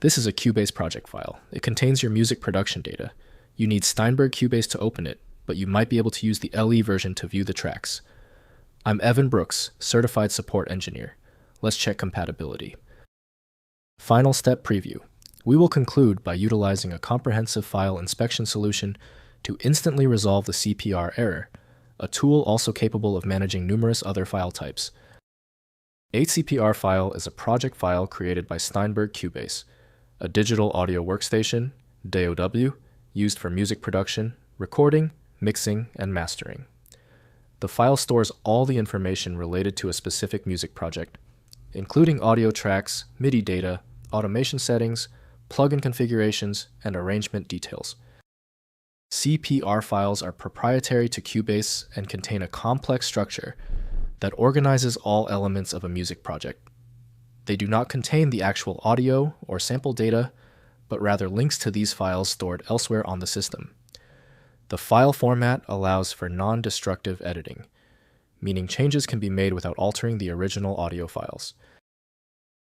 This is a Cubase Project file. It contains your music production data. You need Steinberg Cubase to open it, but you might be able to use the LE version to view the tracks. I'm Evan Brooks, Certified Support Engineer. Let's check compatibility. Final step preview. We will conclude by utilizing a comprehensive file inspection solution to instantly resolve the CPR error, a tool also capable of managing numerous other file types. A CPR file is a project file created by Steinberg Cubase, a digital audio workstation, DAW, used for music production, recording, mixing, and mastering. The file stores all the information related to a specific music project, including audio tracks, MIDI data, automation settings, plugin configurations, and arrangement details. CPR files are proprietary to Cubase and contain a complex structure that organizes all elements of a music project. They do not contain the actual audio or sample data, but rather links to these files stored elsewhere on the system. The file format allows for non-destructive editing, meaning changes can be made without altering the original audio files.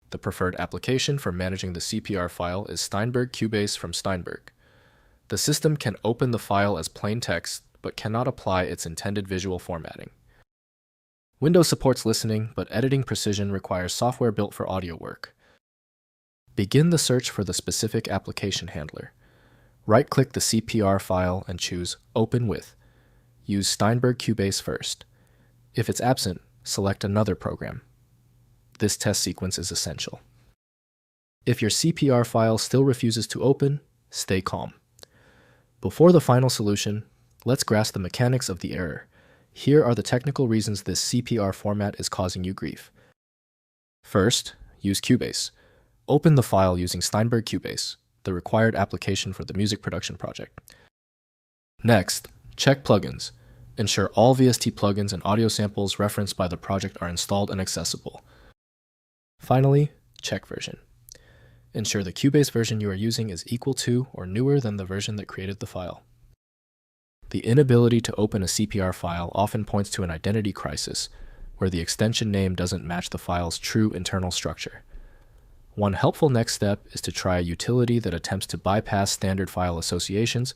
The preferred application for managing the CPR file is Steinberg Cubase from Steinberg. The system can open the file as plain text, but cannot apply its intended visual formatting. Windows supports listening, but editing precision requires software built for audio work. Begin the search for the specific application handler. Right-click the CPR file and choose Open With. Use Steinberg Cubase first. If it's absent, select another program. This test sequence is essential. If your CPR file still refuses to open, stay calm. Before the final solution, let's grasp the mechanics of the error. Here are the technical reasons this CPR format is causing you grief. First, use Cubase. Open the file using Steinberg Cubase, the required application for the music production project. Next, check plugins. Ensure all VST plugins and audio samples referenced by the project are installed and accessible. Finally, check version. Ensure the Cubase version you are using is equal to or newer than the version that created the file. The inability to open a CPR file often points to an identity crisis, where the extension name doesn't match the file's true internal structure. One helpful next step is to try a utility that attempts to bypass standard file associations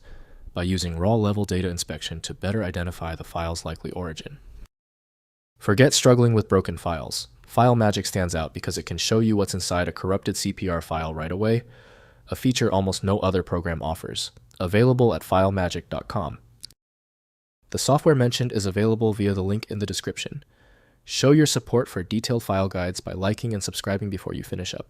by using raw-level data inspection to better identify the file's likely origin. Forget struggling with broken files. File Magic stands out because it can show you what's inside a corrupted CPR file right away, a feature almost no other program offers, available at filemagic.com. The software mentioned is available via the link in the description. Show your support for detailed file guides by liking and subscribing before you finish up.